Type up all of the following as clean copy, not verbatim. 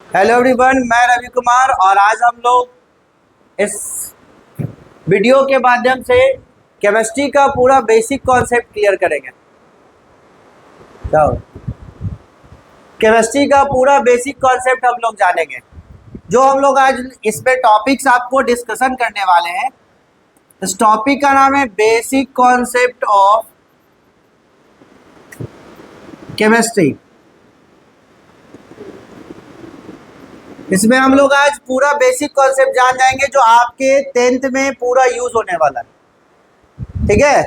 Hello everyone, मैं रवि कुमार और आज हम लोग इस वीडियो के माध्यम से केमिस्ट्री का पूरा बेसिक कॉन्सेप्ट क्लियर करेंगे। केमिस्ट्री का पूरा बेसिक कॉन्सेप्ट हम लोग जानेंगे। जो हम लोग आज इसमें टॉपिक्स आपको डिस्कशन करने वाले हैं, इस टॉपिक का नाम है बेसिक कॉन्सेप्ट ऑफ केमिस्ट्री। इसमें हम लोग आज पूरा बेसिक कॉन्सेप्ट जान जाएंगे जो आपके 10th में पूरा यूज होने वाला है। ठीक है,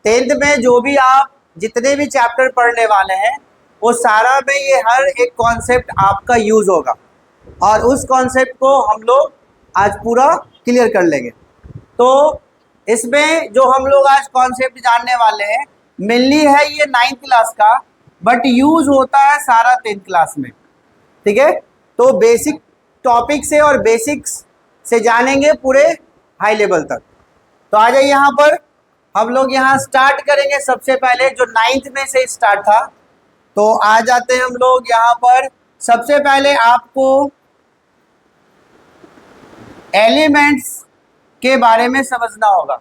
10th में जो भी आप जितने भी चैप्टर पढ़ने वाले हैं वो सारा में ये हर एक कॉन्सेप्ट आपका यूज होगा और उस कॉन्सेप्ट को हम लोग आज पूरा क्लियर कर लेंगे। तो इसमें जो हम लोग आज कॉन्सेप्ट जानने वाले हैं मेनली है ये 9th क्लास का, बट यूज होता है सारा 10th क्लास में। ठीक है, तो बेसिक टॉपिक से और बेसिक्स से जानेंगे पूरे हाई लेवल तक। तो आ जाइए, यहाँ पर हम लोग यहाँ स्टार्ट करेंगे। सबसे पहले जो 9th में से स्टार्ट था, तो आ जाते हैं हम लोग यहाँ पर। सबसे पहले आपको एलिमेंट्स के बारे में समझना होगा।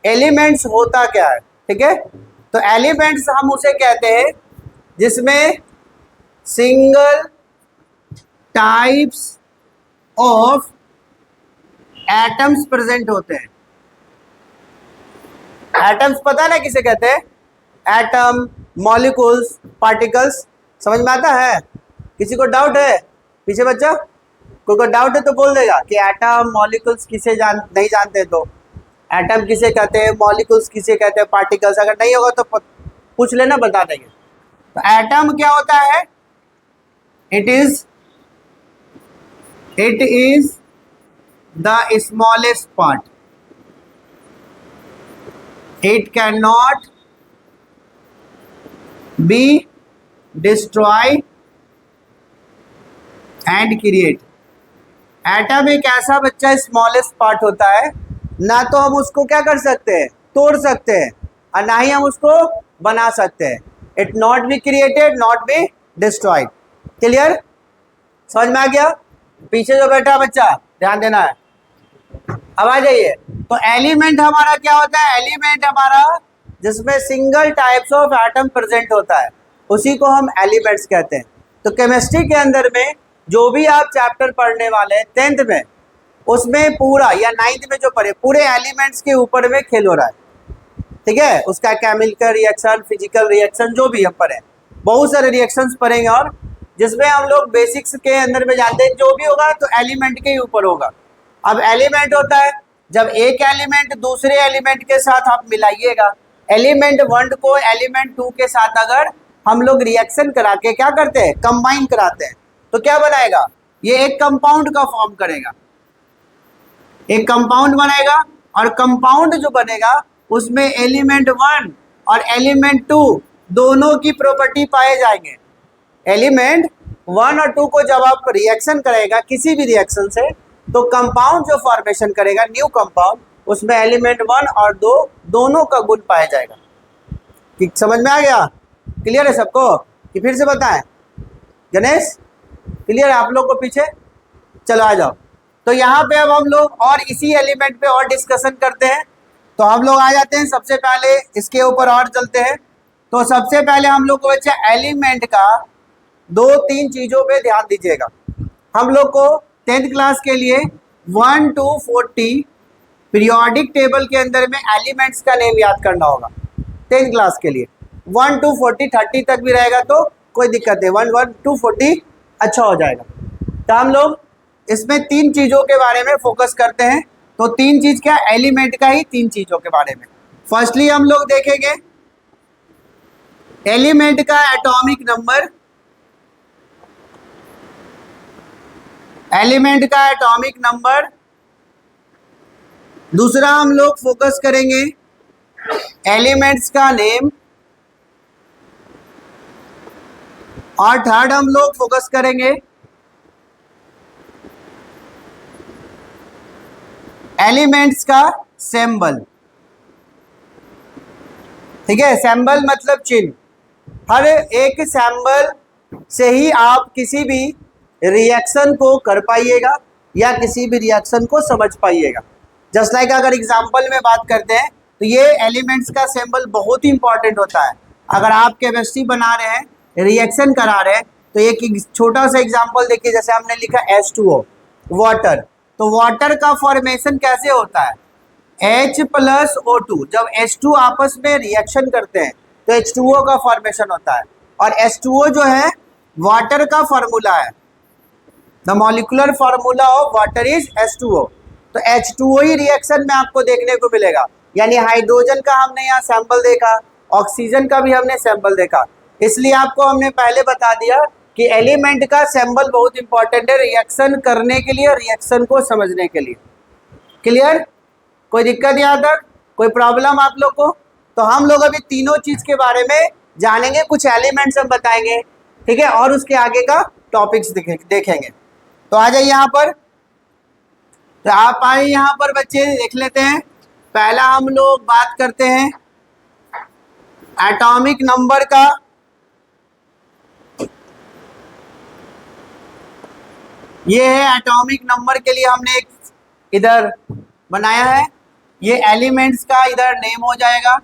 एलिमेंट्स होता क्या है, ठीक है। तो एलिमेंट्स हम उसे कहते हैं जिसमें single types of atoms present होते हैं। एटम्स पता है ना किसे कहते हैं? Atom, molecules, particles. समझ में आता है? किसी को डाउट है? पीछे बच्चा कोई को डाउट है तो बोल देगा कि एटम मॉलिक्यूल्स किसे नहीं जानते। तो एटम किसे कहते हैं, मॉलिक्यूल्स किसे कहते हैं, पार्टिकल्स। अगर नहीं होगा तो पूछ लेना, बता देंगे। तो एटम क्या होता है? It is the smallest part. It cannot be destroyed and create. Atom एक ऐसा बच्चा स्मॉलेस्ट पार्ट होता है, ना तो हम उसको क्या कर सकते हैं, तोड़ सकते हैं, और ना ही हम उसको बना सकते हैं। It not be created, not be destroyed. Clear? समझ में आ गया? पीछे जो बैठा बच्चा ध्यान देना है। अब आ जाइए, तो एलिमेंट हमारा क्या होता है? एलिमेंट हमारा जिसमें single types of atom present होता है उसी को हम एलिमेंट्स कहते हैं। तो केमिस्ट्री के अंदर में जो भी आप चैप्टर पढ़ने वाले हैं 10th में, उसमें पूरा या 9th में जो पढ़े पूरे एलिमेंट्स के ऊपर में खेल हो रहा है। ठीक है, उसका केमिकल रिएक्शन, फिजिकल रिएक्शन, जो भी हम पढ़े, बहुत सारे रिएक्शंस पढ़ेंगे और जिसमें हम लोग बेसिक्स के अंदर में जानते हैं जो भी होगा तो एलिमेंट के ऊपर होगा। अब एलिमेंट होता है जब एक एलिमेंट दूसरे एलिमेंट के साथ आप मिलाइएगा। एलिमेंट 1 को एलिमेंट 2 के साथ अगर हम लोग रिएक्शन करा के क्या करते हैं, कंबाइन कराते हैं, तो क्या बनाएगा? ये एक कंपाउंड का फॉर्म करेगा, एक कंपाउंड बनेगा। और कंपाउंड जो बनेगा उसमें एलिमेंट 1 और एलिमेंट 2 दोनों की प्रॉपर्टी पाए जाएंगे। एलिमेंट 1 और 2 को जब आप रिएक्शन करेगा किसी भी रिएक्शन से, तो कंपाउंड जो फॉर्मेशन करेगा न्यू कंपाउंड, उसमें एलिमेंट 1 और 2 दोनों का गुण पाया जाएगा। ठीक, समझ में आ गया? क्लियर है सबको कि फिर से बताएं? गणेश क्लियर है आप लोग को? पीछे चलो आ जाओ। तो यहाँ पे अब हम लोग और इसी एलिमेंट पे और डिस्कशन करते हैं। तो हम लोग आ जाते हैं, सबसे पहले इसके ऊपर और चलते हैं। तो सबसे पहले हम लोग को बच्चा एलिमेंट का 2-3 चीजों पे ध्यान दीजिएगा। हम लोग को 10th क्लास के लिए 1 to 40 पीरियोडिक टेबल के अंदर में एलिमेंट्स का नेम याद करना होगा 10th क्लास के लिए। 1 to 40, 30 तक भी रहेगा तो कोई दिक्कत नहीं, 1 to 40 अच्छा हो जाएगा। तो हम लोग इसमें 3 चीज़ों के बारे में फोकस करते हैं। तो 3 चीज़ क्या? एलिमेंट का ही 3 चीज़ों के बारे में। फर्स्टली हम लोग देखेंगे एलिमेंट का एटॉमिक नंबर। एलिमेंट का एटॉमिक नंबर। दूसरा हम लोग फोकस करेंगे एलिमेंट्स का नेम। और थर्ड हम लोग फोकस करेंगे एलिमेंट्स का सिंबल। ठीक है, सिंबल मतलब चिन्ह। हर एक सिंबल से ही आप किसी भी रिएक्शन को कर पाइएगा या किसी भी रिएक्शन को समझ पाइएगा। जस्ट लाइक अगर एग्जाम्पल में बात करते हैं तो ये एलिमेंट्स का सिंबल बहुत ही इंपॉर्टेंट होता है। अगर आप केमिस्ट्री बना रहे हैं, रिएक्शन करा रहे हैं, तो एक छोटा सा एग्जाम्पल देखिए, जैसे हमने लिखा H2O वाटर, तो वाटर का फॉर्मेशन कैसे होता है, H+O2। जब H2 आपस में रिएक्शन करते हैं तो H2O का फॉर्मेशन होता है, और H2O जो है वाटर का फॉर्मूला है। The molecular formula of water is H2O। तो H2O ही रिएक्शन में आपको देखने को मिलेगा। यानी हाइड्रोजन का हमने यहाँ सैंपल देखा, ऑक्सीजन का भी हमने सैंपल देखा। इसलिए आपको हमने पहले बता दिया कि एलिमेंट का सैंपल बहुत इंपॉर्टेंट है रिएक्शन करने के लिए, रिएक्शन को समझने के लिए। क्लियर? कोई दिक्कत यहाँ तक, कोई प्रॉब्लम आप लोग को? तो हम लोग अभी तीनों चीज के बारे में जानेंगे, कुछ एलिमेंट्स हम बताएंगे, ठीक है, और उसके आगे का टॉपिक्स देखेंगे। तो आ जाइए यहाँ पर, तो आप आए यहाँ पर बच्चे, देख लेते हैं। पहला हम लोग बात करते हैं एटॉमिक नंबर का। ये है एटॉमिक नंबर के लिए हमने एक इधर बनाया है, ये एलिमेंट्स का इधर नेम हो जाएगा।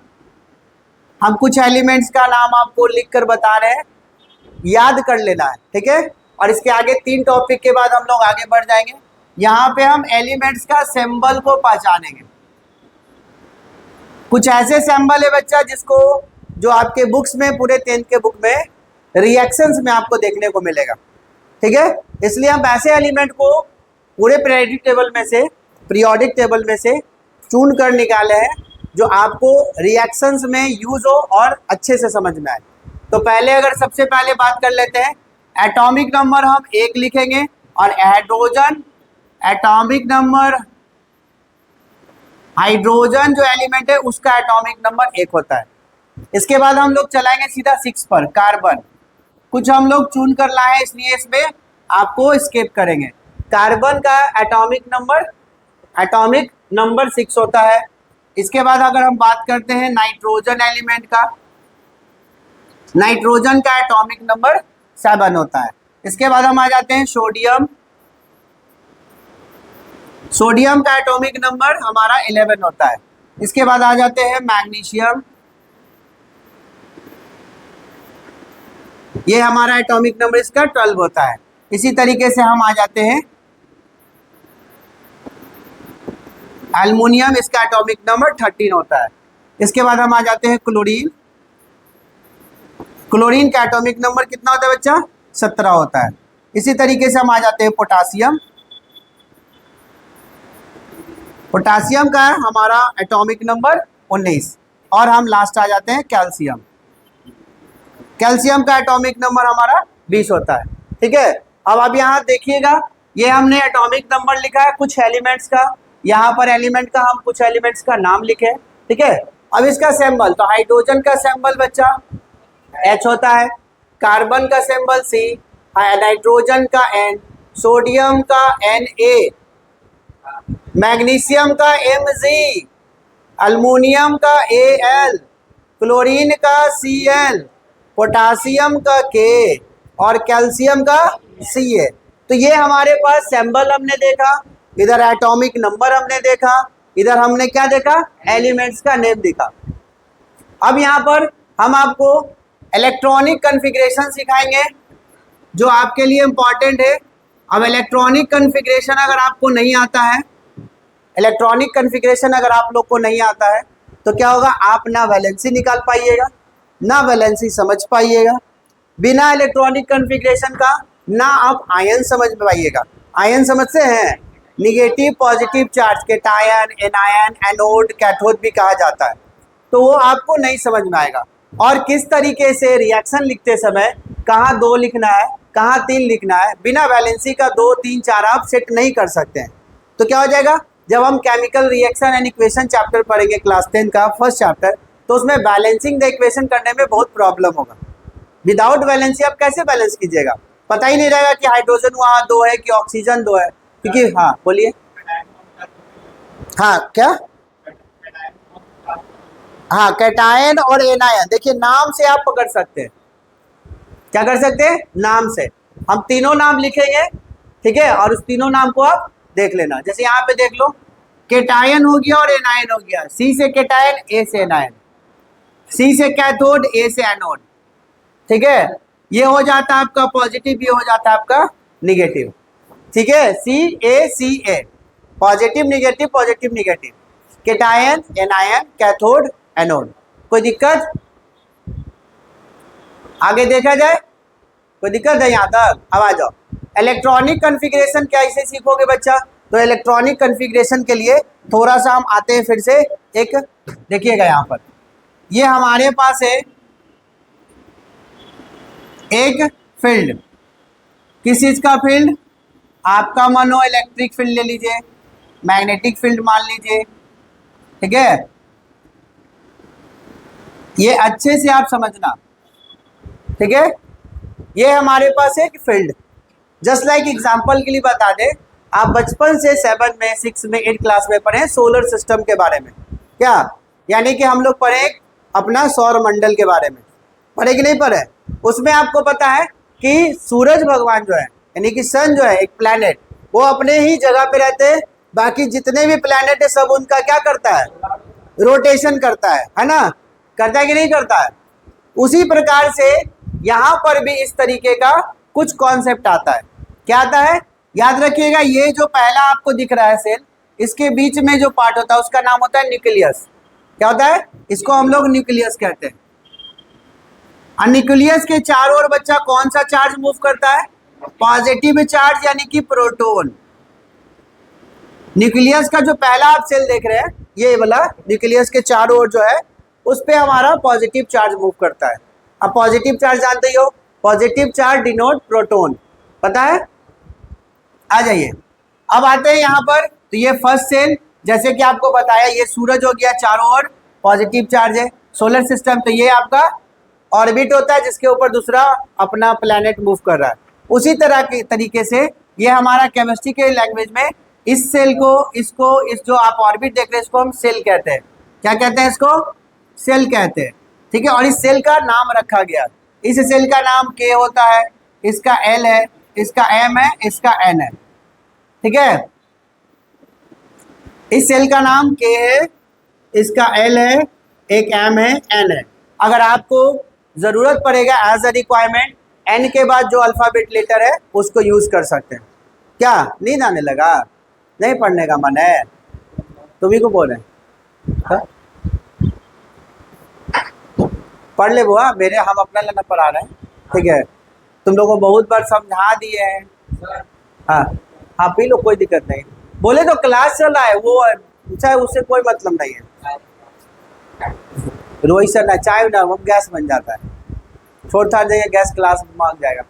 हम कुछ एलिमेंट्स का नाम आपको लिख कर बता रहे हैं, याद कर लेना है, ठीक है। और इसके आगे 3 टॉपिक के बाद हम लोग आगे बढ़ जाएंगे। यहाँ पे हम एलिमेंट्स का सिंबल को पहचानेंगे। कुछ ऐसे सिंबल है बच्चा जिसको, जो आपके बुक्स में, पूरे 10th के बुक में रिएक्शंस में आपको देखने को मिलेगा, ठीक है। इसलिए हम ऐसे एलिमेंट को पूरे पीरियोडिक टेबल में से चुन कर निकाले हैं जो आपको रिएक्शंस में यूज हो और अच्छे से समझ में आए। तो पहले अगर सबसे पहले बात कर लेते हैं, एटॉमिक नंबर हम 1 लिखेंगे, और हाइड्रोजन एटॉमिक नंबर, हाइड्रोजन जो एलिमेंट है उसका एटॉमिक नंबर 1 होता है। इसके बाद हम लोग चलाएंगे सीधा 6 पर, कार्बन। कुछ हम लोग चुन कर लाए हैं इसलिए इसमें आपको स्किप करेंगे। कार्बन का एटॉमिक नंबर 6 होता है। इसके बाद अगर हम बात करते हैं नाइट्रोजन एलिमेंट का, नाइट्रोजन का एटॉमिक नंबर 7 होता है। इसके बाद हम आ जाते हैं सोडियम, सोडियम का एटॉमिक नंबर हमारा 11 होता है। इसके बाद आ जाते हैं मैग्नीशियम, ये हमारा एटॉमिक नंबर इसका 12 होता है। इसी तरीके से हम आ जाते हैं एल्युमिनियम, इसका एटॉमिक नंबर 13 होता है। इसके बाद हम आ जाते हैं क्लोरीन, क्लोरीन का एटॉमिक नंबर कितना होता है बच्चा, 17 होता है। इसी तरीके से हम आ जाते हैं पोटासियम, पोटासियम का हमारा एटॉमिक नंबर 19। और हम लास्ट आ जाते हैं कैल्शियम, कैल्शियम का एटॉमिक नंबर हमारा 20 होता है, ठीक है। अब आप यहाँ देखिएगा, ये हमने एटॉमिक नंबर लिखा है कुछ एलिमेंट्स का, यहाँ पर एलिमेंट का हम कुछ एलिमेंट्स का नाम लिखे, ठीक है। अब इसका सिंबल, तो हाइड्रोजन का सिंबल बच्चा H होता है, कार्बन का सिंबल C, नाइट्रोजन का N, सोडियम का Na, मैग्नीशियम का Mg, अल्युमिनियम का Al, क्लोरीन का Cl, पोटासियम का K और कैल्शियम का Ca। तो ये हमारे पास सिंबल हमने देखा, इधर एटॉमिक नंबर हमने देखा, इधर हमने क्या देखा, एलिमेंट्स का नेम देखा। अब यहाँ पर हम आपको इलेक्ट्रॉनिक कॉन्फ़िगरेशन सिखाएंगे जो आपके लिए इम्पॉर्टेंट है। अब इलेक्ट्रॉनिक कॉन्फ़िगरेशन अगर आपको नहीं आता है, इलेक्ट्रॉनिक कॉन्फ़िगरेशन अगर आप लोग को नहीं आता है तो क्या होगा, आप ना वैलेंसी निकाल पाइएगा, ना वैलेंसी समझ पाइएगा। बिना इलेक्ट्रॉनिक कॉन्फ़िगरेशन का ना आप आयन समझ पाइएगा। आयन समझते हैं, negative positive charge, cation, anion, anode, cathode भी कहा जाता है, तो वो आपको नहीं समझ में आएगा। और किस तरीके से रिएक्शन लिखते समय कहाँ 2 लिखना है, कहाँ 3 लिखना है, बिना वैलेंसी का 2, 3, 4 आप सेट नहीं कर सकते हैं। तो क्या हो जाएगा, जब हम chemical reaction and equation chapter पढ़ेंगे क्लास 10 का फर्स्ट चैप्टर, तो उसमें बैलेंसिंग द इक्वेशन करने में बहुत प्रॉब्लम होगा। विदाउट बैलेंसी आप कैसे बैलेंस कीजिएगा, पता ही नहीं रहेगा कि हाइड्रोजन वहाँ 2 है कि ऑक्सीजन 2 है, क्योंकि हाँ बोलिए, हाँ क्या, हाँ कैटायन और एनायन, देखिए नाम से आप पकड़ सकते हैं, क्या कर सकते हैं, नाम से। हम तीनों नाम लिखेंगे, ठीक है, और उस तीनों नाम को आप देख लेना। जैसे यहाँ पे देख लो, केटायन हो गया और एनायन हो गया। सी से केटायन, ए से एनायन, सी से कैथोड, ए से एनोड, ठीक है। ये हो जाता है आपका पॉजिटिव, ये हो जाता है आपका निगेटिव, ठीक है। C A, positive negative, positive negative, cation anion, cathode anode. कोई दिक्कत? आगे देखा जाए, कोई दिक्कत है यहाँ तक? अब आ जाओ। इलेक्ट्रॉनिक कॉन्फ़िगरेशन कैसे सीखोगे बच्चा? तो इलेक्ट्रॉनिक कॉन्फ़िगरेशन के लिए थोड़ा सा हम आते हैं फिर से। एक देखिएगा यहाँ पर, ये हमारे पास है एक फील्ड। किस चीज का फील्ड? आपका मन हो इलेक्ट्रिक फील्ड ले लीजिए, मैग्नेटिक फील्ड मान लीजिए, ठीक है। ये अच्छे से आप समझना, ठीक है। ये हमारे पास एक फील्ड, जस्ट लाइक एग्जांपल के लिए बता दें, आप बचपन से 7 में 6 में 8 क्लास में पढ़े सोलर सिस्टम के बारे में, क्या यानी कि हम लोग पढ़े अपना सौर मंडल के बारे में, पढ़े कि नहीं पढ़े? उसमें आपको पता है कि सूरज भगवान जो है, यानी कि सन जो है एक प्लैनेट, वो अपने ही जगह पे रहते हैं, बाकी जितने भी प्लैनेट है सब उनका क्या करता है? रोटेशन करता है ना? करता है कि नहीं करता है? उसी प्रकार से यहाँ पर भी इस तरीके का कुछ कॉन्सेप्ट आता है। क्या आता है? याद रखिएगा, ये जो पहला आपको दिख रहा है सेल, इसके बीच में जो पार्ट होता है उसका नाम होता है न्यूक्लियस। क्या होता है? इसको हम लोग न्यूक्लियस कहते हैं। और न्यूक्लियस के चारों ओर बच्चा कौन सा चार्ज मूव करता है? पॉजिटिव चार्ज, यानी कि प्रोटॉन। न्यूक्लियस का जो पहला आप सेल देख रहे हैं, ये वाला न्यूक्लियस के चारों ओर जो है उस पे हमारा पॉजिटिव चार्ज मूव करता है। अब पॉजिटिव चार्ज जानते ही हो, पॉजिटिव चार्ज डिनोट प्रोटॉन, पता है? आ जाइए, अब आते हैं यहाँ पर। तो ये फर्स्ट सेल, जैसे कि आपको बताया, ये सूरज हो गया, चारों ओर पॉजिटिव चार्ज है। सोलर सिस्टम, तो ये आपका ऑर्बिट होता है जिसके ऊपर दूसरा अपना प्लैनेट मूव कर रहा है। उसी तरह के तरीके से ये हमारा केमिस्ट्री के लैंग्वेज में इस सेल को, इस जो आप ऑर्बिट देख रहे हैं, इसको हम सेल कहते हैं। क्या कहते हैं? इसको सेल कहते हैं, ठीक है। और इस सेल का नाम रखा गया, इस सेल का नाम के होता है, इसका एल है, इसका एम है, इसका एन है, ठीक है। इस सेल का नाम के है, इसका एल है, एक एम है, एन है। अगर आपको जरूरत पड़ेगा एज अ रिक्वायरमेंट, एन के बाद जो अल्फाबेट लेटर है उसको यूज कर सकते हैं। क्या नींद आने लगा? नहीं पढ़ने का मन है? तुम्ही को बोले पढ़ ले बुआ, मेरे हम अपना लेना पढ़ा रहे हैं, ठीक है। तुम लोगों को बहुत बार समझा दिए हैं। हाँ हाँ, पी लो, कोई दिक्कत नहीं। बोले तो क्लास चल रहा है, वो चाहे उससे कोई मतलब नहीं है। रोहित सर ना चाय ना, वो गैस बन जाता है। छोड़ था जाइए, गैस क्लास मांग जाएगा।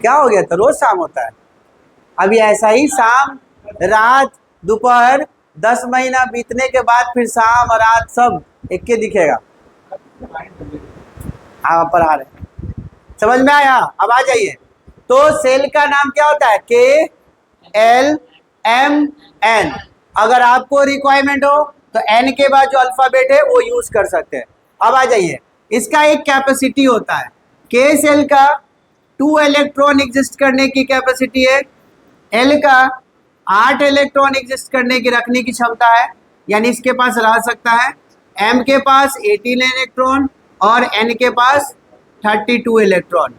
क्या हो गया? तो रोज शाम होता है। अभी ऐसा ही शाम रात दोपहर 10 महीना बीतने के बाद फिर शाम और रात सब एक के दिखेगा। हाँ पढ़ा रहे, समझ में आया? अब आ जाइए। तो सेल का नाम क्या होता है? के एल एम एन। अगर आपको रिक्वायरमेंट हो तो एन के बाद जो अल्फाबेट है वो यूज कर सकते हैं। अब आ जाइए, इसका एक कैपेसिटी होता है। के सेल का 2 इलेक्ट्रॉन एग्जिस्ट करने की कैपेसिटी है, एल का 8 इलेक्ट्रॉन एग्जिस्ट करने की रखने की क्षमता है, यानी इसके पास रह सकता है। एम के पास 18 इलेक्ट्रॉन और एन के पास 32 इलेक्ट्रॉन।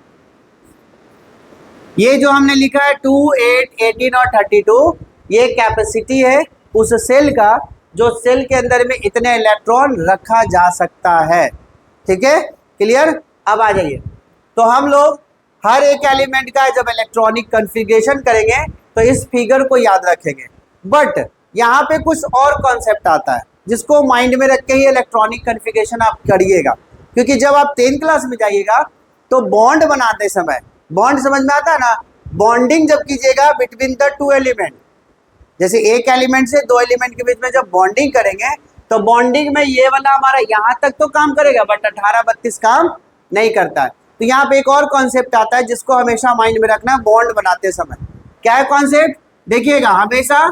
ये जो हमने लिखा है 2, 8, 18 और 32, ये कैपेसिटी है उस सेल का जो सेल के अंदर में इतने इलेक्ट्रॉन रखा जा सकता है, ठीक है। क्लियर? अब आ जाइए। तो हम लोग हर एक एलिमेंट का जब इलेक्ट्रॉनिक कॉन्फ़िगरेशन करेंगे तो इस फिगर को याद रखेंगे। बट यहाँ पे कुछ और कॉन्सेप्ट आता है जिसको माइंड में रख के ही इलेक्ट्रॉनिक कॉन्फ़िगरेशन आप करिएगा, क्योंकि जब आप 10th क्लास में जाइएगा तो बॉन्ड बनाते समय, बॉन्ड समझ में आता है ना? बॉन्डिंग जब कीजिएगा बिटवीन द 2 एलिमेंट, जैसे एक एलिमेंट से 2 एलिमेंट के बीच में जब बॉन्डिंग करेंगे तो बॉन्डिंग में ये वाला हमारा यहाँ तक तो काम करेगा, बट 18-32 काम नहीं करता है। तो यहाँ पे एक और कॉन्सेप्ट आता है जिसको हमेशा माइंड में रखना है बॉन्ड बनाते समय। क्या है कॉन्सेप्ट? देखिएगा, हमेशा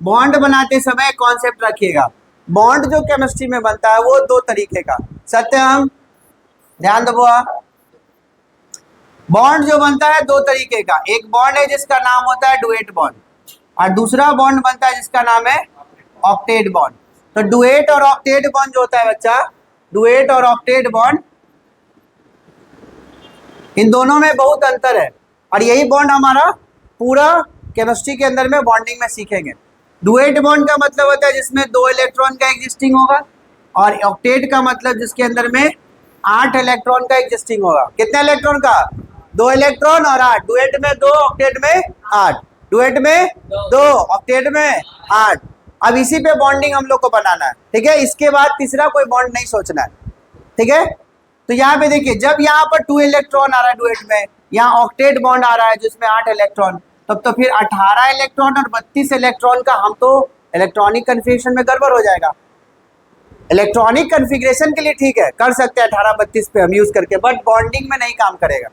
बॉन्ड बनाते समय कॉन्सेप्ट रखिएगा। बॉन्ड जो केमिस्ट्री में बनता है वो 2 तरीके का, सत्यम ध्यान दो। बॉन्ड जो बनता है दो तरीके का, एक बॉन्ड है जिसका नाम होता है डुएट बॉन्ड, और दूसरा बॉन्ड बनता है जिसका नाम है ऑक्टेट बॉन्ड। तो डुएट और ऑक्टेट बॉन्ड जो होता है बच्चा, डुएट और ऑक्टेट बॉन्ड, इन दोनों में बहुत अंतर है, और यही बॉन्ड हमारा पूरा केमिस्ट्री के अंदर में बॉन्डिंग में सीखेंगे। डुएट बॉन्ड का मतलब होता है जिसमें 2 इलेक्ट्रॉन का एग्जिस्टिंग होगा, और ऑक्टेट का मतलब जिसके अंदर में 8 इलेक्ट्रॉन का एग्जिस्टिंग होगा। कितने इलेक्ट्रॉन का? 2 इलेक्ट्रॉन और 8। डुएट में 2, ऑक्टेट में 8। डुएट में 2, ऑक्टेट में 8। अब इसी पे बॉन्डिंग हम लोग को बनाना है, ठीक है। इसके बाद तीसरा कोई बॉन्ड नहीं सोचना है, ठीक है। तो यहाँ पे देखिए, जब यहाँ पर 2 इलेक्ट्रॉन आ रहा है डुएट में, यहाँ ऑक्टेट बॉन्ड आ रहा है जिसमें 8 इलेक्ट्रॉन, तब तो फिर 18 इलेक्ट्रॉन और 32 इलेक्ट्रॉन का हम तो इलेक्ट्रॉनिक कन्फिग्रेशन में गड़बड़ हो जाएगा। इलेक्ट्रॉनिक कन्फिग्रेशन के लिए ठीक है, कर सकते हैं 18-32 पे हम यूज करके, बट बॉन्डिंग में नहीं काम करेगा।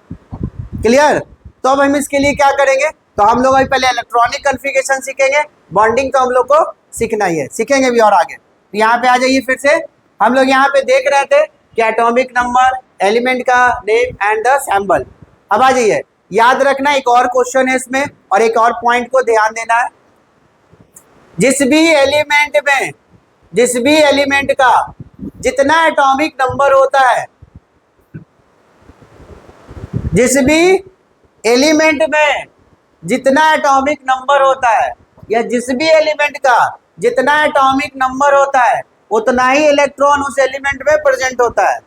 क्लियर? तो अब हम इसके लिए क्या करेंगे, तो हम लोग अभी पहले इलेक्ट्रॉनिक कन्फिग्रेशन सीखेंगे, बॉन्डिंग तो हम लोग को सीखना ही है, सीखेंगे भी और आगे। तो यहाँ पे आ जाइए फिर से, हम लोग यहाँ पे देख रहे थे कि एटॉमिक नंबर, एलिमेंट का नेम एंड द सिंबल। अब आ जाइए, याद रखना एक और क्वेश्चन है इसमें, और एक और पॉइंट को ध्यान देना है। जिस भी एलिमेंट का जितना एटॉमिक नंबर होता है, जिस भी एलिमेंट में जितना एटॉमिक नंबर होता है, या जिस भी एलिमेंट का जितना एटॉमिक नंबर होता है, उतना ही इलेक्ट्रॉन उस एलिमेंट में प्रेजेंट होता है।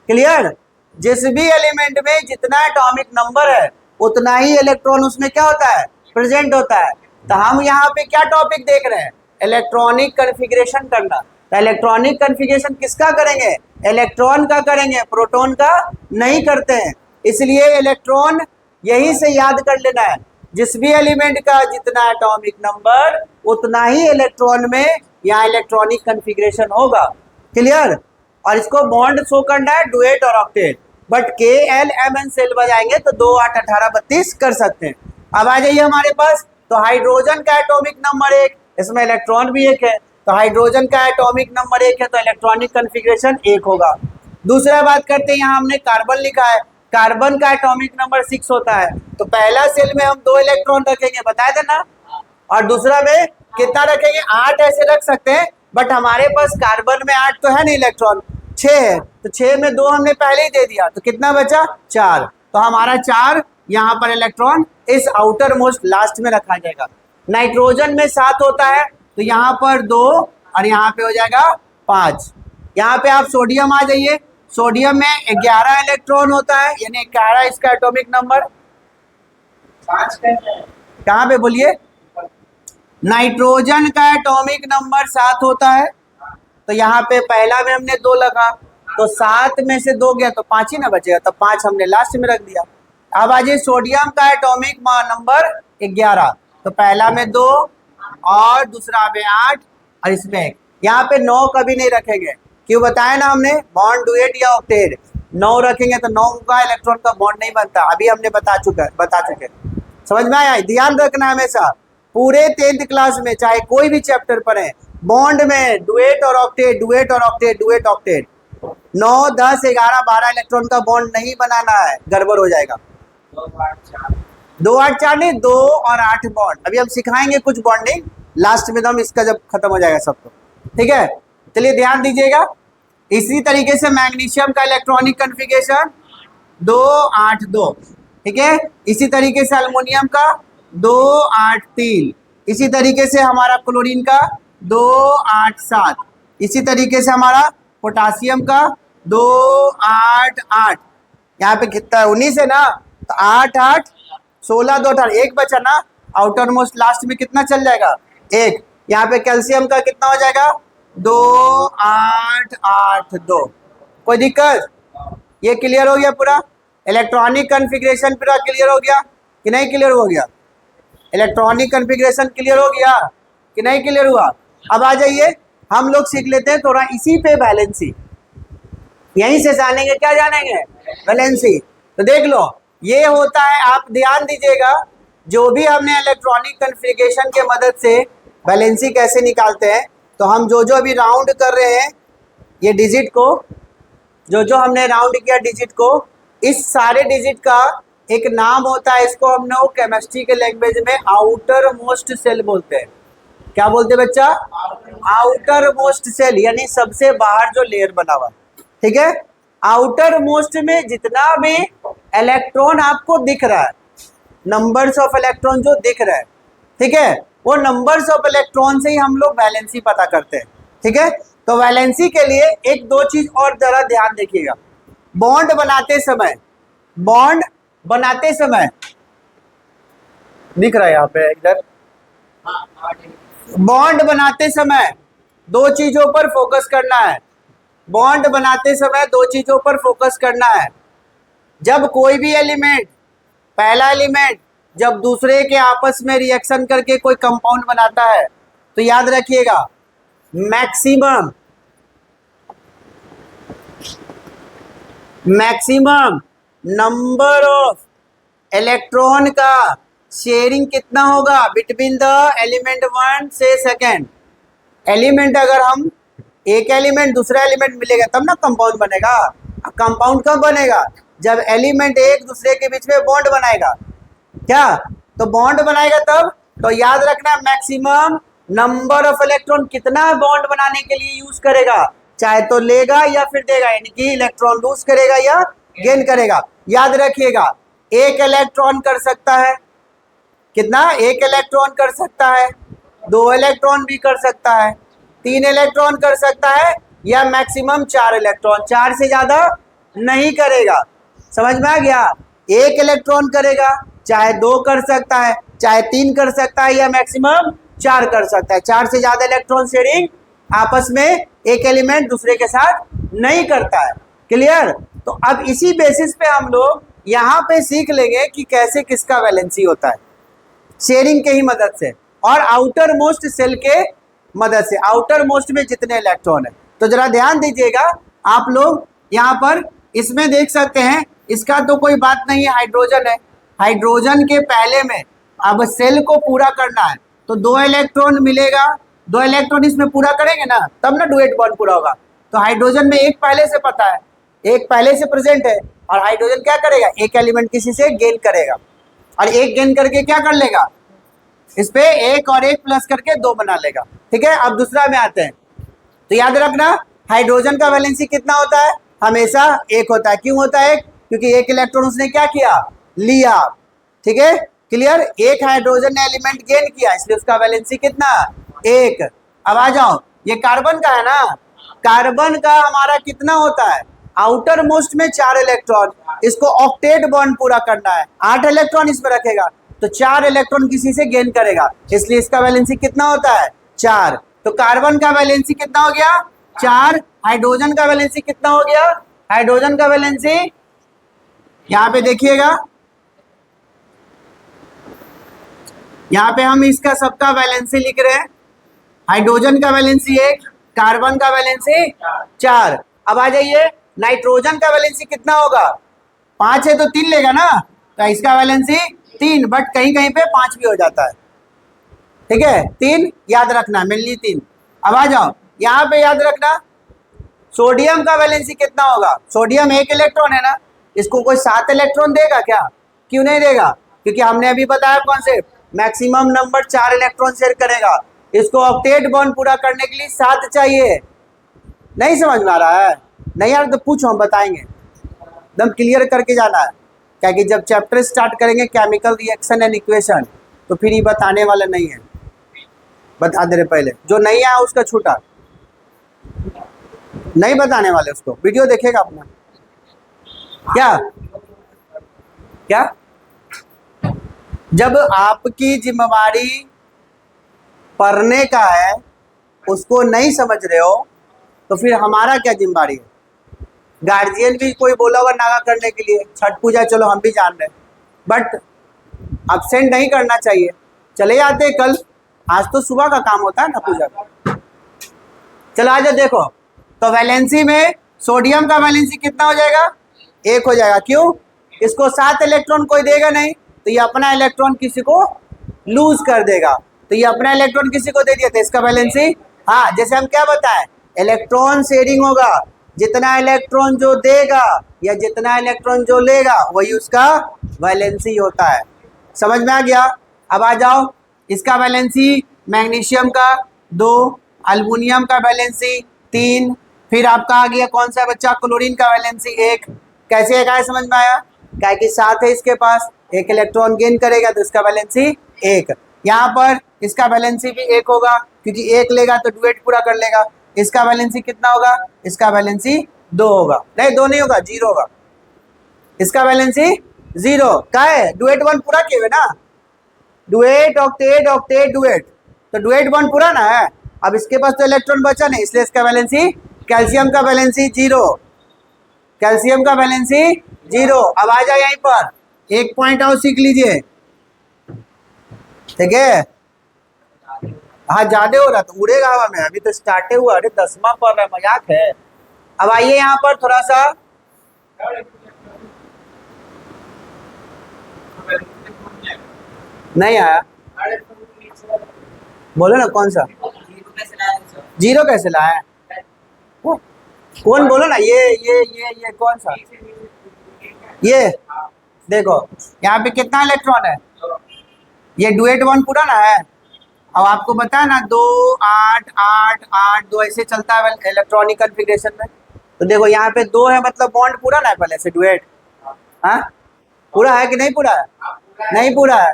क्लियर? जिस भी एलिमेंट में जितना एटॉमिक नंबर है, उतना ही इलेक्ट्रॉन उसमें क्या होता है, प्रेजेंट होता है। तो हम यहाँ पे क्या टॉपिक देख रहे हैं, इलेक्ट्रॉनिक कन्फिग्रेशन करना। तो इलेक्ट्रॉनिक कन्फिग्रेशन किसका करेंगे, इलेक्ट्रॉन का करेंगे, प्रोटॉन का नहीं करते हैं। इसलिए इलेक्ट्रॉन यही से याद कर लेना है, जिस भी एलिमेंट का जितना एटॉमिक नंबर, उतना ही इलेक्ट्रॉन में यहाँ इलेक्ट्रॉनिक कन्फिग्रेशन होगा। क्लियर? और इसको बॉन्ड शो करना है डुएट और ऑक्टेट, बट के एल एम एन सेल बजाएंगे तो 2, 8, 18, 32 कर सकते हैं। अब आ जाइए हमारे पास, तो हाइड्रोजन का एटॉमिक नंबर 1, इसमें इलेक्ट्रॉन भी 1 है, तो हाइड्रोजन का एटॉमिक नंबर 1 है, तो इलेक्ट्रॉनिक कन्फिग्रेशन 1 होगा। दूसरा बात करते हैं, यहाँ हमने कार्बन लिखा है, कार्बन का एटॉमिक नंबर 6 होता है, तो पहला सेल में हम 2 इलेक्ट्रॉन रखेंगे, बताया था ना, और दूसरा में कितना रखेंगे, 8 ऐसे रख सकते हैं, बट हमारे पास कार्बन में 8 तो है नहीं, इलेक्ट्रॉन 6 है, तो 6 में 2 हमने पहले ही दे दिया, तो कितना बचा, 4। तो हमारा 4 यहाँ पर इलेक्ट्रॉन इस आउटर मोस्ट लास्ट में रखा जाएगा। नाइट्रोजन में 7 होता है, तो यहाँ पर 2 और यहाँ पे हो जाएगा 5। यहाँ पे आप सोडियम आ जाइए, सोडियम में 11 इलेक्ट्रॉन होता है, यानी 11 इसका एटॉमिक नंबर। 5 कहाँ पे बोलिए, नाइट्रोजन का एटॉमिक नंबर 7 होता है, तो यहाँ पे पहला में हमने 2 लगा, तो 7 में से 2 गया तो 5 ही ना बचेगा, तो 5 हमने लास्ट में रख दिया। अब आ जाइए, सोडियम का एटॉमिक नंबर 11, तो पहला में 2 और दूसरा में 8 और इसमें 1। यहाँ पे 9 कभी नहीं रखेंगे, क्यों बताया ना हमने, बॉन्ड डुएट या ऑक्टेट 9 रखेंगे तो 9 का इलेक्ट्रॉन का बॉन्ड नहीं बनता, अभी हमने बता चुके। समझ में आया? ध्यान रखना हमेशा, पूरे 10th क्लास में चाहे कोई भी चैप्टर पढ़े, बॉन्ड में डुएट और ऑक्टेट, डुएट और ऑक्टेट, डुएट ऑक्टेट, 9, 10, 11, 12 इलेक्ट्रॉन का बॉन्ड नहीं बनाना है, गड़बड़ हो जाएगा। 2, 8, 4 नहीं, 2 और 8 बॉन्ड। अभी हम सिखाएंगे कुछ बॉन्डिंग लास्ट में, दम इसका जब खत्म हो जाएगा सब, तो ठीक है। चलिए ध्यान दीजिएगा। इसी तरीके से मैग्नीशियम का इलेक्ट्रॉनिक कन्फिग्रेशन 2, 8, 2, ठीक है। इसी तरीके से अल्युमिनियम का 2, 8, 3। इसी तरीके से हमारा क्लोरीन का 2, 8, 7। इसी तरीके से हमारा पोटासियम का 2, 8, 8। यहाँ पे कितना है, 19 है ना, तो 8, 8, 16, 2, 18, 1 बचा ना, आउटर मोस्ट लास्ट में कितना चल जाएगा, 1। यहाँ पे कैल्शियम का कितना हो जाएगा, 2, 8, 8, 2। कोई दिक्कत? ये क्लियर हो गया पूरा? इलेक्ट्रॉनिक कन्फिग्रेशन पूरा क्लियर हो गया कि नहीं क्लियर हो गया? इलेक्ट्रॉनिक कन्फिग्रेशन क्लियर हो गया कि नहीं क्लियर हुआ? अब आ जाइए, हम लोग सीख लेते हैं थोड़ा इसी पे वैलेंसी, यहीं से जानेंगे, क्या जानेंगे, वैलेंसी। तो देख लो, ये होता है, आप ध्यान दीजिएगा, जो भी हमने इलेक्ट्रॉनिक कन्फिग्रेशन के मदद से वैलेंसी कैसे निकालते हैं, तो हम जो अभी राउंड कर रहे हैं ये डिजिट को, जो हमने राउंड किया डिजिट को, इस सारे डिजिट का एक नाम होता है, इसको हम लोग केमिस्ट्री के लैंग्वेज में आउटर मोस्ट सेल बोलते हैं। क्या बोलते हैं बच्चा? आउटर मोस्ट सेल, यानी सबसे बाहर जो लेयर बना हुआ, ठीक है। आउटर मोस्ट में जितना भी इलेक्ट्रॉन आपको दिख रहा है, नंबर्स ऑफ इलेक्ट्रॉन जो दिख रहा है, ठीक है, वो नंबर्स ऑफ इलेक्ट्रॉन से ही हम लोग वैलेंसी पता करते हैं, ठीक है। तो वैलेंसी के लिए एक दो चीज और जरा ध्यान देखिएगा। बॉन्ड बनाते समय दिख रहा है यहाँ पे इधर, बॉन्ड बनाते समय दो चीजों पर फोकस करना है। बॉन्ड बनाते समय दो चीजों पर फोकस करना है। जब कोई भी एलिमेंट, पहला एलिमेंट जब दूसरे के आपस में रिएक्शन करके कोई कंपाउंड बनाता है, तो याद रखिएगा मैक्सिमम नंबर ऑफ इलेक्ट्रॉन का शेयरिंग कितना होगा बिटवीन द एलिमेंट 1 से सेकेंड। एलिमेंट अगर हम एक एलिमेंट दूसरा एलिमेंट मिलेगा तब ना कंपाउंड बनेगा। कंपाउंड कब बनेगा? जब एलिमेंट एक दूसरे के बीच में बॉन्ड बनाएगा। क्या? तो बॉन्ड बनाएगा तब। तो याद रखना मैक्सिमम नंबर ऑफ इलेक्ट्रॉन कितना बॉन्ड बनाने के लिए यूज करेगा, चाहे तो लेगा या फिर देगा, यानी कि इलेक्ट्रॉन लूज करेगा या गेन करेगा। याद रखिएगा एक इलेक्ट्रॉन कर सकता है कितना? एक इलेक्ट्रॉन कर सकता है, 2 इलेक्ट्रॉन भी कर सकता है, 3 इलेक्ट्रॉन कर सकता है, या मैक्सिमम 4 इलेक्ट्रॉन। 4 से ज्यादा नहीं करेगा। समझ में आ गया? एक इलेक्ट्रॉन करेगा, चाहे 2 कर सकता है, चाहे 3 कर सकता है, या मैक्सिमम 4 कर सकता है। 4 से ज्यादा इलेक्ट्रॉन शेयरिंग आपस में एक एलिमेंट दूसरे के साथ नहीं करता है। क्लियर? तो अब इसी बेसिस पे हम लोग यहाँ पे सीख लेंगे कि कैसे किसका वैलेंसी होता है, शेयरिंग के ही मदद से और आउटर मोस्ट सेल के मदद से। आउटर मोस्ट में जितने इलेक्ट्रॉन है, तो जरा ध्यान दीजिएगा आप लोग यहाँ पर इसमें देख सकते हैं, इसका तो कोई बात नहीं है, हाइड्रोजन है। हाइड्रोजन के पहले में अब सेल को पूरा करना है तो 2 इलेक्ट्रॉन मिलेगा, 2 इलेक्ट्रॉन इसमें पूरा करेंगे ना, तब ना डुएट बॉन्ड पूरा होगा। तो हाइड्रोजन में एक पहले से पता है, एक पहले से प्रेजेंट है, और हाइड्रोजन क्या करेगा? एक एलिमेंट किसी से गेन करेगा, और एक गेन करके क्या कर लेगा? इस पे एक और एक प्लस करके 2 बना लेगा। ठीक है, अब दूसरा में आते हैं। तो याद रखना हाइड्रोजन का वैलेंसी कितना होता है? हमेशा 1 होता है। क्यों होता है? क्योंकि एक इलेक्ट्रॉन उसने क्या किया? लिया। ठीक है, क्लियर? एक हाइड्रोजन ने एलिमेंट गेन किया, इसलिए उसका वैलेंसी कितना? 1। अब आ जाओ, ये कार्बन का है ना, कार्बन का हमारा कितना होता है? आउटर मोस्ट में 4 इलेक्ट्रॉन, इसको ऑक्टेट बॉन्ड पूरा करना है, 8 इलेक्ट्रॉन इसमें रखेगा, तो 4 इलेक्ट्रॉन किसी से गेन करेगा, इसलिए इसका वैलेंसी कितना होता है? 4। तो कार्बन का वैलेंसी कितना हो गया? 4। हाइड्रोजन का वैलेंसी कितना हो गया? हाइड्रोजन का वैलेंसी यहाँ पे देखिएगा, यहाँ पे हम इसका सबका वैलेंसी लिख रहे हैं। हाइड्रोजन का वैलेंसी 1, कार्बन का वैलेंसी 4। अब आ जाइए, नाइट्रोजन का वैलेंसी कितना होगा? 5 है तो 3 लेगा ना, तो इसका वैलेंसी 3, बट कहीं कहीं पे 5 भी हो जाता है। ठीक है, 3 याद रखना, मेनली 3। अब आ जाओ, यहाँ पे याद रखना सोडियम का वैलेंसी कितना होगा? सोडियम 1 इलेक्ट्रॉन है ना, इसको कोई 7 इलेक्ट्रॉन देगा क्या? क्यों नहीं देगा? क्योंकि हमने अभी बताया concept, maximum number 4 electron share करेगा, इसको ऑक्टेट बॉन्ड पूरा करने के लिए 7 चाहिए। नहीं समझ में आ रहा है? नहीं यार तो पूछो, हम बताएंगे, एकदम क्लियर करके जाना है, क्या कि जब चैप्टर स्टार्ट करेंगे केमिकल रिएक्शन एंड इक्वेशन, तो फिर ये बताने वाला नहीं है, बता दे रहे पहले। जो नहीं आया उसका छूटा, नहीं बताने वाले, उसको वीडियो देखेगा अपना। क्या क्या जब आपकी जिम्मेवारी पढ़ने का है, उसको नहीं समझ रहे हो, तो फिर हमारा क्या जिम्मेवारी है? गार्जियन भी कोई बोला होगा नागा करने के लिए, छठ पूजा, चलो हम भी जान रहे हैं, बट अब्सेंट नहीं करना चाहिए। चले जाते हैं कल, आज तो सुबह का काम होता है ना पूजा का। चलो आज देखो, तो वैलेंसी में सोडियम का वैलेंसी कितना हो जाएगा? 1 हो जाएगा। क्यों? इसको 7 इलेक्ट्रॉन कोई देगा नहीं, तो ये अपना इलेक्ट्रॉन किसी को लूज कर देगा, तो ये अपना इलेक्ट्रॉन किसी को दे दिया, तो इसका वैलेंसी, हाँ जैसे हम क्या बताएं, इलेक्ट्रॉन शेयरिंग होगा, जितना इलेक्ट्रॉन जो देगा या जितना इलेक्ट्रॉन जो लेगा वही उसका वैलेंसी होता है। समझ में आ गया? अब आ जाओ, इसका वैलेंसी मैग्नीशियम का 2, अल्युमिनियम का वैलेंसी 3, फिर आपका आ गया कौन सा बच्चा, क्लोरीन का वैलेंसी 1। कैसे एक आया समझ में आया? क्या कि 7 है इसके पास, एक इलेक्ट्रॉन गेन करेगा तो इसका वैलेंसी 1। यहाँ पर इसका वैलेंसी भी 1 होगा क्योंकि 1 लेगा तो डुएट पूरा कर लेगा। इसका वैलेंसी कितना होगा? इसका वैलेंसी 2 होगा, नहीं 2 नहीं होगा, 0 होगा। इसका वैलेंसी 0 क्या है? डुएट 1 पूरा किए हुए ना, डुएट ऑक्टेट ऑक्टेट डुएट, तो डुएट 1 पूरा ना है। अब इसके पास तो इलेक्ट्रॉन बचा नहीं, इसलिए इसका वैलेंसी, कैल्शियम का वैलेंसी 0, कैल्शियम का वैलेंसी 0। अब आ जाए यहीं पर एक पॉइंट और सीख लीजिए, ठीक है? हाँ ज्यादा हो रहा तो उड़ेगा हवा में, अभी तो स्टार्ट हुआ, अरे 10वां पढ़ रहा है, मजाक है। अब आइए यहाँ पर थोड़ा सा, नहीं आया, बोलो ना कौन सा 0 कैसे लाया? कौन बोलो ना, ये कौन सा? ये देखो यहाँ पे कितना इलेक्ट्रॉन है, ये डुएट 1 पूरा ना है। अब आपको बताया ना 2 8 8 8 2 ऐसे चलता है इलेक्ट्रॉनिक कॉन्फ़िगरेशन में। तो देखो यहाँ पे 2 है मतलब बॉन्ड पूरा ना है पहले से डुएट, हाँ पूरा है कि नहीं पूरा है? नहीं पूरा है।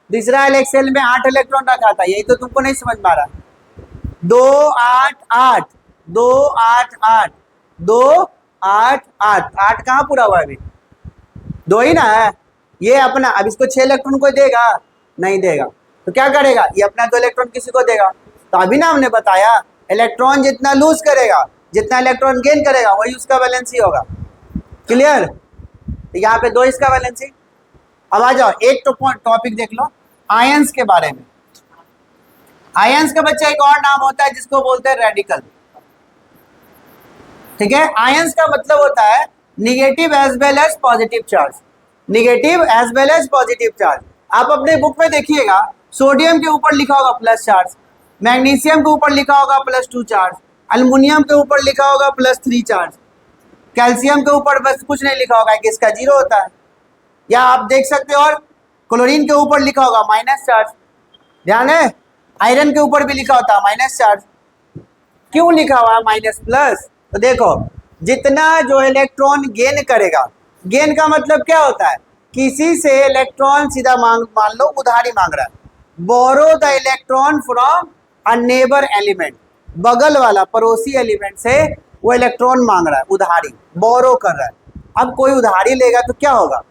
दूसरा इलेक्सेल में 8 इलेक्ट्रॉन रखा था, यही तो तुमको नहीं समझ में आ रहा। 2 8 8 2 8 8 2 8 8 8 कहाँ पूरा हुआ है अभी? 2 ही ना है। ये अपना, अब इसको 6 इलेक्ट्रॉन कोई देगा? नहीं देगा, तो क्या करेगा? ये अपना 2 इलेक्ट्रॉन किसी को देगा। तो अभी ना हमने बताया इलेक्ट्रॉन जितना लूज करेगा, जितना इलेक्ट्रॉन गेन करेगा, वही उसका वैलेंसी होगा। क्लियर? तो यहाँ पे 2 इसका वैलेंसी। अब आ जाओ एक टॉपिक देख लो आयंस के बारे में। आयंस का बच्चा एक और नाम होता है जिसको बोलते हैं रेडिकल, ठीक है? आयंस का मतलब होता है negative as well as positive charge, negative as well as positive charge. आप अपने बुक में देखिएगा, सोडियम के ऊपर लिखा होगा प्लस चार्ज, मैग्नीशियम के ऊपर लिखा होगा +2 चार्ज, अल्युमिनियम के ऊपर लिखा होगा +3 चार्ज, कैल्शियम के ऊपर बस कुछ नहीं लिखा होगा कि इसका 0 होता है। या आप देख सकते हो और क्लोरीन के ऊपर लिखा होगा माइनस चार्ज, ध्यान है? आयरन के ऊपर भी लिखा होता है माइनस चार्ज। क्यों लिखा हुआ है माइनस प्लस? तो देखो जितना जो इलेक्ट्रॉन गेन करेगा, गेन का मतलब क्या होता है? किसी से इलेक्ट्रॉन सीधा मान लो उधारी मांग रहा है, borrow the electron from a neighbour element, बगल वाला पड़ोसी एलिमेंट से वो इलेक्ट्रॉन मांग रहा है, उधारी बोरो कर रहा है। अब कोई उधारी लेगा तो क्या होगा?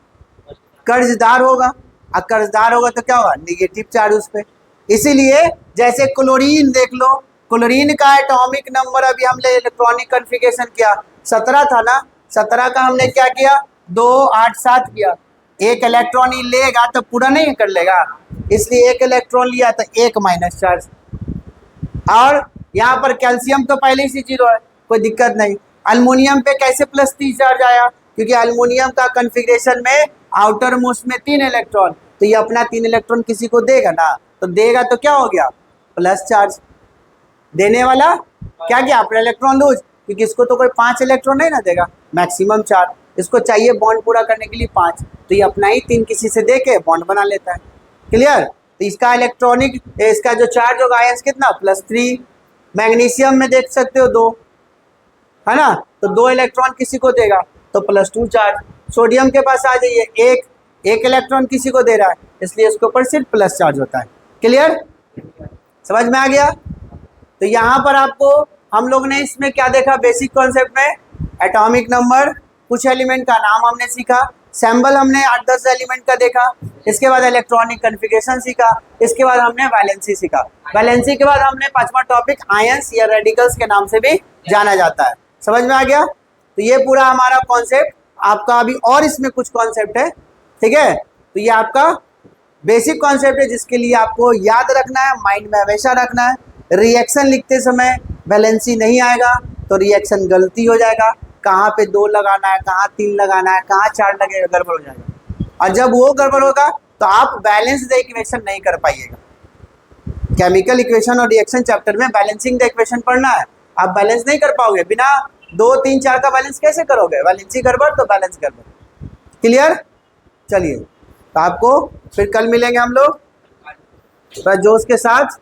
कर्जदार होगा, और कर्जदार होगा तो क्या होगा? निगेटिव चार्ज उस पर। इसीलिए जैसे क्लोरीन देख लो, क्लोरीन का एटॉमिक नंबर अभी हमने इलेक्ट्रॉनिक कॉन्फ़िगरेशन किया 17 था ना, 17 का हमने क्या किया 2 8 7 किया। एक इलेक्ट्रॉन ही लेगा तो पूरा नहीं कर लेगा, इसलिए एक इलेक्ट्रॉन लिया तो 1 माइनस चार्ज। और यहाँ पर कैल्शियम तो पहले से 0 है, कोई दिक्कत नहीं। अल्युमिनियम पे कैसे +3 चार्ज आया? क्योंकि अल्युमिनियम का कॉन्फ़िगरेशन में आउटर मोस्ट में 3 इलेक्ट्रॉन, तो ये अपना 3 इलेक्ट्रॉन किसी को देगा ना, तो देगा तो क्या हो गया? Plus charge. देने वाला क्या किया? अपना इलेक्ट्रॉन लूज, क्योंकि इसको तो कोई 5 इलेक्ट्रॉन नहीं ना देगा, मैक्सिमम 4, इसको चाहिए बॉन्ड पूरा करने के लिए 5, तो ये अपना ही 3 किसी से दे के बॉन्ड बना लेता है। क्लियर? तो इसका इलेक्ट्रॉनिक, इसका जो चार्ज होगा आयंस कितना? +3। मैग्नीशियम में देख सकते हो 2 है ना, तो 2 इलेक्ट्रॉन किसी को देगा तो +2 चार्ज। सोडियम के पास आ जाइए, एक इलेक्ट्रॉन किसी को दे रहा है, इसलिए इसके ऊपर सिर्फ प्लस चार्ज होता है। क्लियर? समझ में आ गया? तो यहाँ पर आपको हम लोग ने इसमें क्या देखा बेसिक कॉन्सेप्ट में? एटॉमिक नंबर, कुछ एलिमेंट का नाम हमने सीखा, सैम्बल हमने 8-10 एलिमेंट का देखा, इसके बाद इलेक्ट्रॉनिक कॉन्फ़िगरेशन सीखा, इसके बाद हमने वैलेंसी सीखा। वैलेंसी के बाद हमने 5वां टॉपिक आयंस या रेडिकल्स के नाम से भी जाना जाता है। समझ में आ गया? तो ये पूरा हमारा कॉन्सेप्ट आपका, अभी और इसमें कुछ कॉन्सेप्ट है, ठीक है? तो ये आपका बेसिक कॉन्सेप्ट है जिसके लिए आपको याद रखना है, माइंड में हमेशा रखना है। रिएक्शन लिखते समय वैलेंसी नहीं आएगा तो रिएक्शन गलती हो जाएगा, कहाँ पे 2 लगाना है, कहाँ 3 लगाना है, कहाँ 4 लगेगा, गड़बड़ हो जाएगा। और जब वो गड़बड़ होगा तो आप बैलेंस द इक्वेशन नहीं कर पाइएगा। केमिकल इक्वेशन और रिएक्शन चैप्टर में बैलेंसिंग द इक्वेशन पढ़ना है, आप बैलेंस नहीं कर पाओगे। बिना 2 3 4 का बैलेंस कैसे करोगे? वैलेंसी गड़बड़ तो बैलेंस गड़बड़। क्लियर? चलिए तो आपको फिर कल मिलेंगे हम लोग थोड़ा जोश के साथ।